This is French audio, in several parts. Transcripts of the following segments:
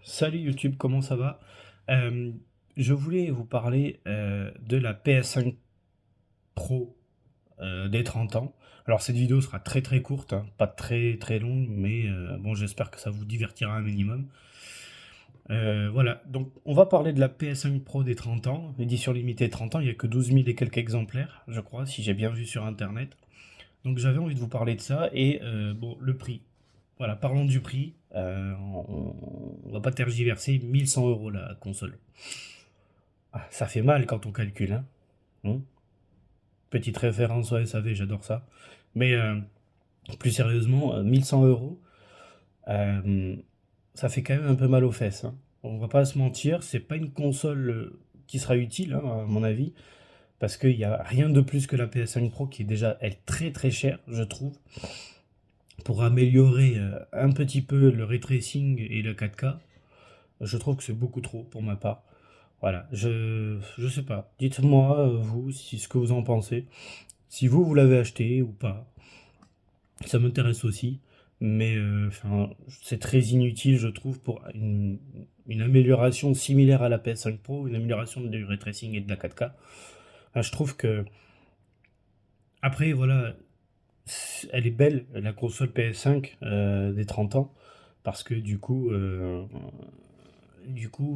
Salut YouTube, comment ça va? Euh, je voulais vous parler de la PS5 Pro des 30 ans. Alors cette vidéo sera très très courte, hein, pas très très longue, mais bon, j'espère que ça vous divertira un minimum. Voilà, donc on va parler de la PS5 Pro des 30 ans, édition limitée 30 ans, il n'y a que 12 000 et quelques exemplaires, je crois, si j'ai bien vu sur internet. Donc j'avais envie de vous parler de ça et bon, le prix. Voilà, parlons du prix. On va pas tergiverser, 1 100 € la console. Ah, ça fait mal quand on calcule, hein. Hmm. Petite référence au SAV, j'adore ça. Mais plus sérieusement, 1 100 €, euh, ça fait quand même un peu mal aux fesses, hein. On va pas se mentir, c'est pas une console qui sera utile, hein, à mon avis, parce qu'il n'y a rien de plus que la PS5 Pro qui est déjà, elle, très très chère, je trouve. Pour améliorer un petit peu le ray tracing et le 4K, je trouve que c'est beaucoup trop pour ma part. Voilà, je sais pas. Dites-moi, vous, si ce que vous en pensez. Si vous l'avez acheté ou pas. Ça m'intéresse aussi. Mais enfin, c'est très inutile, je trouve, pour une amélioration similaire à la PS5 Pro, une amélioration du ray tracing et de la 4K. Je trouve que, après, voilà, elle est belle, la console PS5 des 30 ans, parce que du coup,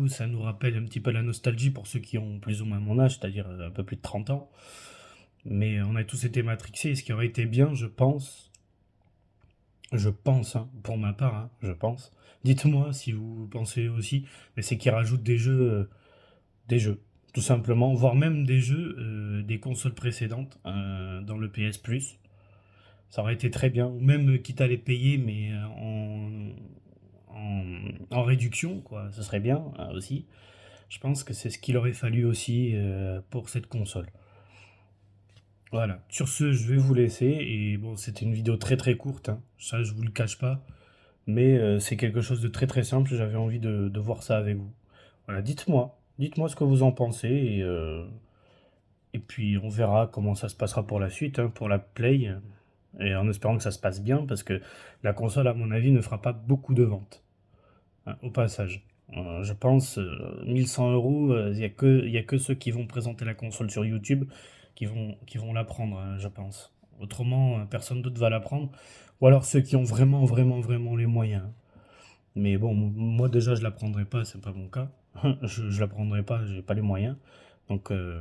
ça nous rappelle un petit peu la nostalgie pour ceux qui ont plus ou moins mon âge, c'est-à-dire un peu plus de 30 ans. Mais on a tous été matrixés, et ce qui aurait été bien, je pense, hein, pour ma part, hein, je pense. Dites-moi si vous pensez aussi, mais c'est qu'ils rajoutent des jeux, tout simplement, voire même des jeux des consoles précédentes dans le PS Plus. Ça aurait été très bien, ou même quitte à les payer, mais en réduction, quoi. Ce serait bien aussi. Je pense que c'est ce qu'il aurait fallu aussi pour cette console. Voilà. Sur ce, je vais vous laisser. Et bon, c'était une vidéo très très courte, hein. Ça, je vous le cache pas. Mais c'est quelque chose de très très simple. J'avais envie de voir ça avec vous. Voilà. Dites-moi. Dites-moi ce que vous en pensez. Et puis, on verra comment ça se passera pour la suite, hein, pour la Play. Et en espérant que ça se passe bien, parce que la console, à mon avis, ne fera pas beaucoup de ventes, hein, au passage. Je pense 1 100 €, il y a que ceux qui vont présenter la console sur YouTube qui vont la prendre, hein, je pense. Autrement, personne d'autre va la prendre. Ou alors ceux qui ont vraiment, vraiment, vraiment les moyens. Mais bon, moi déjà, je la prendrai pas, c'est pas mon cas. Je la prendrai pas, j'ai pas les moyens. Donc, euh,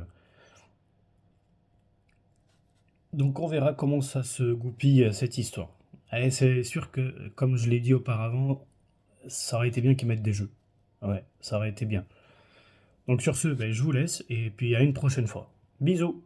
donc on verra comment ça se goupille cette histoire. Et c'est sûr que, comme je l'ai dit auparavant, ça aurait été bien qu'ils mettent des jeux. Ouais, ça aurait été bien. Donc sur ce, ben, je vous laisse et puis à une prochaine fois. Bisous!